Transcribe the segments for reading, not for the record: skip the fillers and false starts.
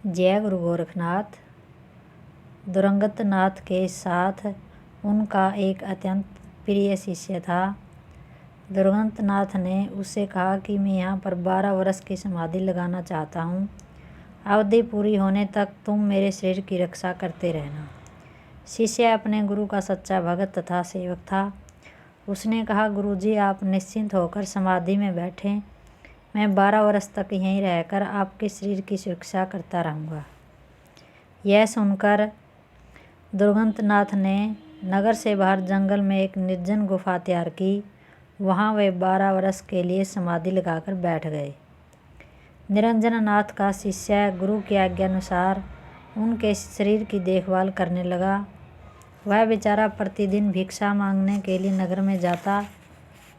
जय गुरु गोरखनाथ। दुरंगत नाथ के साथ उनका एक अत्यंत प्रिय शिष्य था। दुरंगत नाथ ने उससे कहा कि मैं यहाँ पर 12 वर्ष की समाधि लगाना चाहता हूँ। अवधि पूरी होने तक तुम मेरे शरीर की रक्षा करते रहना। शिष्य अपने गुरु का सच्चा भगत तथा सेवक था। उसने कहा, गुरुजी आप निश्चिंत होकर समाधि में बैठें, मैं 12 वर्ष तक यहीं रहकर आपके शरीर की सुरक्षा करता रहूँगा। यह सुनकर दुरंगत नाथ ने नगर से बाहर जंगल में एक निर्जन गुफा तैयार की। वहाँ वे 12 वर्ष के लिए समाधि लगाकर बैठ गए। निरंजन नाथ का शिष्य गुरु की आज्ञा अनुसार उनके शरीर की देखभाल करने लगा। वह बेचारा प्रतिदिन भिक्षा मांगने के लिए नगर में जाता।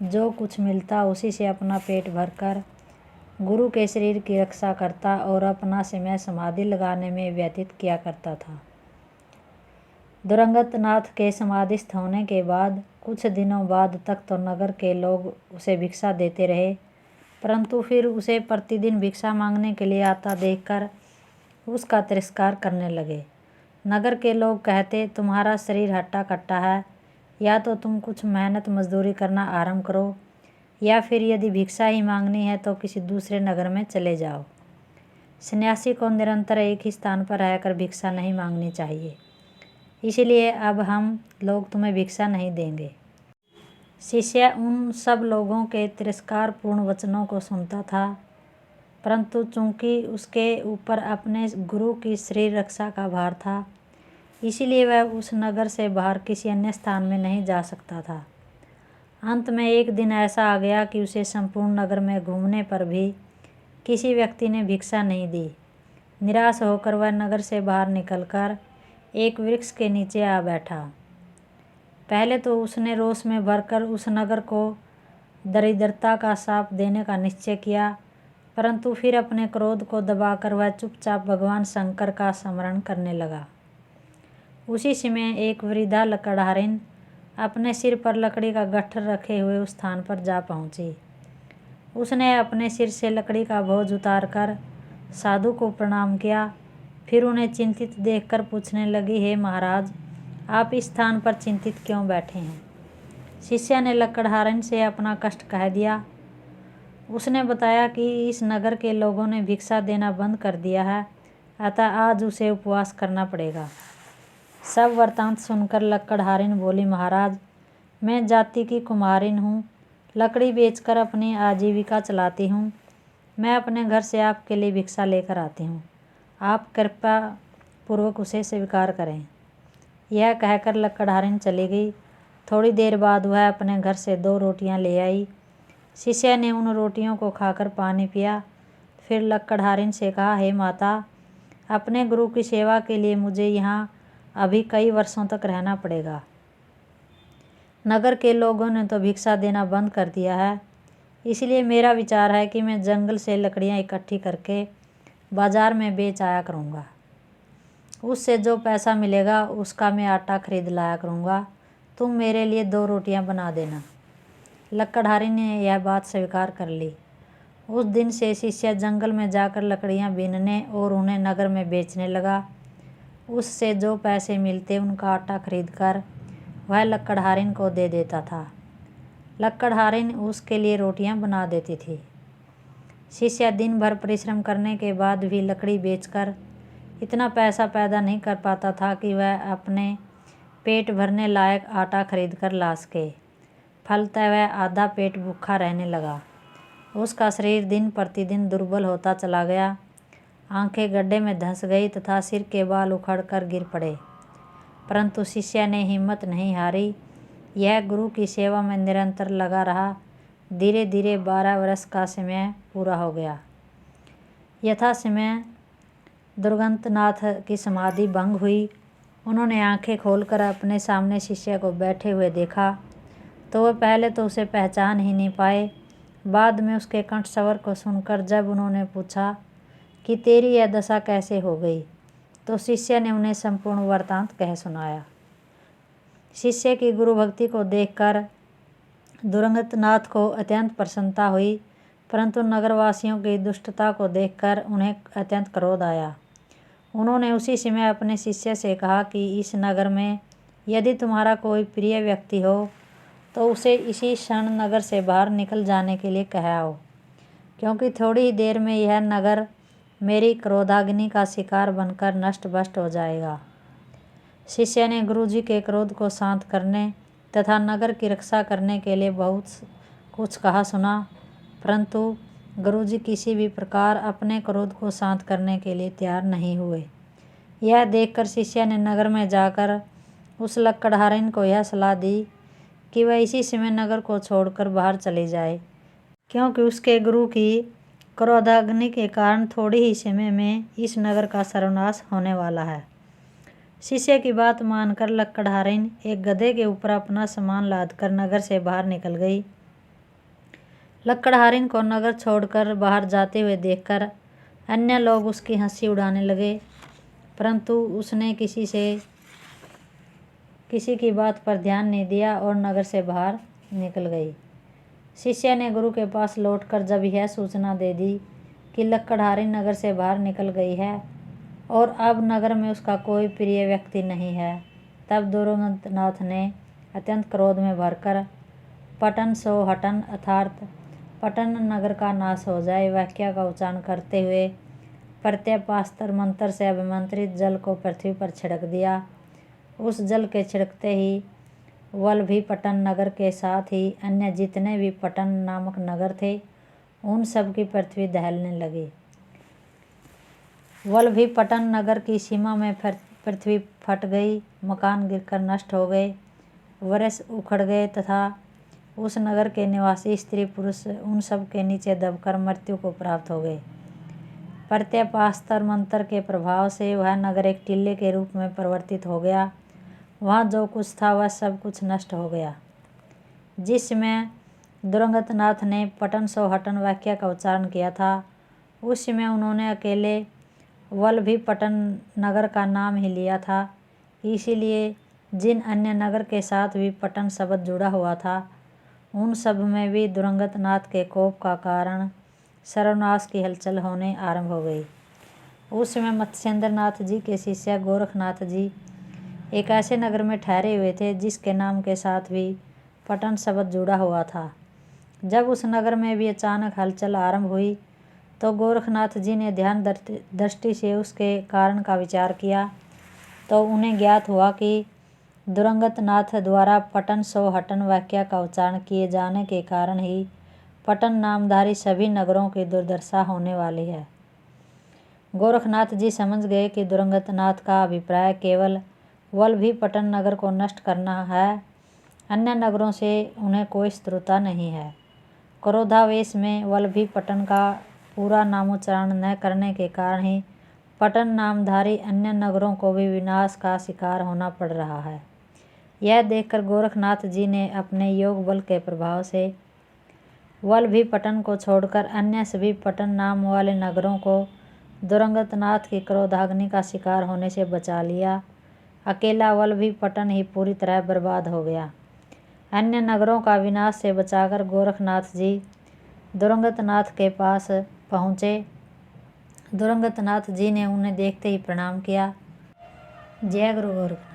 जो कुछ मिलता उसी से अपना पेट भरकर गुरु के शरीर की रक्षा करता और अपना समय समाधि लगाने में व्यतीत किया करता था। दुरंगत नाथ के समाधिस्थ होने के बाद कुछ दिनों बाद तक तो नगर के लोग उसे भिक्षा देते रहे, परंतु फिर उसे प्रतिदिन भिक्षा मांगने के लिए आता देखकर उसका तिरस्कार करने लगे। नगर के लोग कहते, तुम्हारा शरीर हट्टा कट्टा है, या तो तुम कुछ मेहनत मजदूरी करना आरंभ करो, या फिर यदि भिक्षा ही मांगनी है तो किसी दूसरे नगर में चले जाओ। सन्यासी को निरंतर एक ही स्थान पर रहकर भिक्षा नहीं मांगनी चाहिए, इसलिए अब हम लोग तुम्हें भिक्षा नहीं देंगे। शिष्य उन सब लोगों के तिरस्कारपूर्ण वचनों को सुनता था, परंतु चूंकि उसके ऊपर अपने गुरु की शरीर रक्षा का भार था, इसीलिए वह उस नगर से बाहर किसी अन्य स्थान में नहीं जा सकता था। अंत में एक दिन ऐसा आ गया कि उसे संपूर्ण नगर में घूमने पर भी किसी व्यक्ति ने भिक्षा नहीं दी। निराश होकर वह नगर से बाहर निकलकर एक वृक्ष के नीचे आ बैठा। पहले तो उसने रोष में भरकर उस नगर को दरिद्रता का शाप देने का निश्चय किया, परंतु फिर अपने क्रोध को दबाकर वह चुपचाप भगवान शंकर का स्मरण करने लगा। उसी समय एक वृद्धा लकड़हारिन अपने सिर पर लकड़ी का गट्ठर रखे हुए उस स्थान पर जा पहुंची। उसने अपने सिर से लकड़ी का बोझ उतारकर साधु को प्रणाम किया, फिर उन्हें चिंतित देखकर पूछने लगी, हे महाराज, आप इस स्थान पर चिंतित क्यों बैठे हैं? शिष्य ने लकड़हारिन से अपना कष्ट कह दिया। उसने बताया कि इस नगर के लोगों ने भिक्षा देना बंद कर दिया है, अतः आज उसे उपवास करना पड़ेगा। सब वृत्तांत सुनकर लकड़हारिन बोली, महाराज, मैं जाति की कुम्हारिन हूँ, लकड़ी बेचकर अपनी आजीविका चलाती हूँ। मैं अपने घर से आपके लिए भिक्षा लेकर आती हूँ, आप कृपा पूर्वक उसे स्वीकार करें। यह कहकर लकड़हारिन चली गई। थोड़ी देर बाद वह अपने घर से 2 रोटियां ले आई। शिष्य ने उन रोटियों को खाकर पानी पिया, फिर लकड़हारिन से कहा, हे माता, अपने गुरु की सेवा के लिए मुझे यहाँ अभी कई वर्षों तक रहना पड़ेगा। नगर के लोगों ने तो भिक्षा देना बंद कर दिया है, इसलिए मेरा विचार है कि मैं जंगल से लकड़ियाँ इकट्ठी करके बाजार में बेच आया करूँगा। उससे जो पैसा मिलेगा उसका मैं आटा खरीद लाया करूँगा। तुम मेरे लिए 2 रोटियाँ बना देना। लकड़हारिन ने यह बात स्वीकार कर ली। उस दिन से शिष्य जंगल में जाकर लकड़ियाँ बीनने और उन्हें नगर में बेचने लगा। उससे जो पैसे मिलते उनका आटा खरीदकर वह लकड़हारिन को दे देता था। लकड़हारिन उसके लिए रोटियां बना देती थी। शिष्य दिन भर परिश्रम करने के बाद भी लकड़ी बेचकर इतना पैसा पैदा नहीं कर पाता था कि वह अपने पेट भरने लायक आटा खरीदकर ला सके। फलतः वह आधा पेट भूखा रहने लगा। उसका शरीर दिन प्रतिदिन दुर्बल होता चला गया। आंखें गड्ढे में धंस गई तथा सिर के बाल उखड़कर गिर पड़े, परंतु शिष्य ने हिम्मत नहीं हारी। यह गुरु की सेवा में निरंतर लगा रहा। धीरे धीरे 12 वर्ष का समय पूरा हो गया। यथा समय दुरंगत नाथ की समाधि भंग हुई। उन्होंने आंखें खोलकर अपने सामने शिष्य को बैठे हुए देखा तो वह पहले तो उसे पहचान ही नहीं पाए। बाद में उसके कंठ स्वर को सुनकर जब उन्होंने पूछा कि तेरी यह दशा कैसे हो गई, तो शिष्य ने उन्हें संपूर्ण वृत्तांत कह सुनाया। शिष्य की गुरु भक्ति को देखकर दुरंगत नाथ को अत्यंत प्रसन्नता हुई, परंतु नगरवासियों की दुष्टता को देखकर उन्हें अत्यंत क्रोध आया। उन्होंने उसी समय अपने शिष्य से कहा कि इस नगर में यदि तुम्हारा कोई प्रिय व्यक्ति हो तो उसे इसी क्षण नगर से बाहर निकल जाने के लिए कह आओ, क्योंकि थोड़ी ही देर में यह नगर मेरी क्रोधाग्नि का शिकार बनकर नष्ट भ्रष्ट हो जाएगा। शिष्य ने गुरुजी के क्रोध को शांत करने तथा नगर की रक्षा करने के लिए बहुत कुछ कहा सुना, परंतु गुरुजी किसी भी प्रकार अपने क्रोध को शांत करने के लिए तैयार नहीं हुए। यह देखकर शिष्य ने नगर में जाकर उस लकड़हारिन को यह सलाह दी कि वह इसी समय नगर को छोड़कर बाहर चली जाए, क्योंकि उसके गुरु की क्रोधाग्नि के कारण थोड़ी ही समय में इस नगर का सर्वनाश होने वाला है। शिष्य की बात मानकर लकड़हारिन एक गधे के ऊपर अपना सामान लादकर नगर से बाहर निकल गई। लकड़हारिन को नगर छोड़कर बाहर जाते हुए देखकर अन्य लोग उसकी हंसी उड़ाने लगे, परंतु उसने किसी की बात पर ध्यान नहीं दिया और नगर से बाहर निकल गई। शिष्य ने गुरु के पास लौटकर जब यह सूचना दे दी कि लकड़हारिन नगर से बाहर निकल गई है और अब नगर में उसका कोई प्रिय व्यक्ति नहीं है, तब दुर्गंधनाथ ने अत्यंत क्रोध में भरकर पटन सो हटन अर्थात पटन नगर का नाश हो जाए वाक्य का उच्चारण करते हुए प्रत्यपास्त्र मंत्र से अभिमंत्रित जल को पृथ्वी पर छिड़क दिया। उस जल के छिड़कते ही वल्लभीपट्टन नगर के साथ ही अन्य जितने भी पटन नामक नगर थे उन सब की पृथ्वी दहलने लगी। वल्लभीपट्टन नगर की सीमा में पृथ्वी फट गई, मकान गिरकर नष्ट हो गए, वृक्ष उखड़ गए तथा उस नगर के निवासी स्त्री पुरुष उन सब के नीचे दबकर मृत्यु को प्राप्त हो गए। प्रत्यपास्त्र मंत्र के प्रभाव से वह नगर एक टीले के रूप में परिवर्तित हो गया। वहाँ जो कुछ था वह सब कुछ नष्ट हो गया। जिस समय दुर्गंधनाथ ने पटन सो हटन वाक्य का उच्चारण किया था, उस समय उन्होंने अकेले वल्लभीपट्टन नगर का नाम ही लिया था, इसीलिए जिन अन्य नगर के साथ भी पटन शब्द जुड़ा हुआ था उन सब में भी दुर्गंधनाथ के कोप का कारण सर्वनाश की हलचल होने आरंभ हो गई। उस समय मत्स्येंद्रनाथ जी के शिष्य गोरखनाथ जी एक ऐसे नगर में ठहरे हुए थे जिसके नाम के साथ भी पटन शब्द जुड़ा हुआ था। जब उस नगर में भी अचानक हलचल आरंभ हुई तो गोरखनाथ जी ने ध्यान दृष्टि से उसके कारण का विचार किया, तो उन्हें ज्ञात हुआ कि दुर्गंधनाथ द्वारा पटन सो हटन वाक्य का उच्चारण किए जाने के कारण ही पटन नामधारी सभी नगरों की दुर्दशा होने वाली है। गोरखनाथ जी समझ गए कि दुर्गंधनाथ का अभिप्राय केवल वल्लभीपट्टन नगर को नष्ट करना है, अन्य नगरों से उन्हें कोई शत्रुता नहीं है। क्रोधावेश में वल्लभीपट्टन का पूरा नामोच्चारण न करने के कारण ही पटन नामधारी अन्य नगरों को भी विनाश का शिकार होना पड़ रहा है। यह देखकर गोरखनाथ जी ने अपने योग बल के प्रभाव से वल्लभीपट्टन को छोड़कर अन्य सभी पटन नाम वाले नगरों को दुर्गंधनाथ की क्रोधाग्नि का शिकार होने से बचा लिया। अकेला वल्लभीपट्टन ही पूरी तरह बर्बाद हो गया। अन्य नगरों का विनाश से बचाकर गोरखनाथ जी दुर्गंधनाथ के पास पहुँचे। दुर्गंधनाथ जी ने उन्हें देखते ही प्रणाम किया। जय गुरु गोरखनाथ।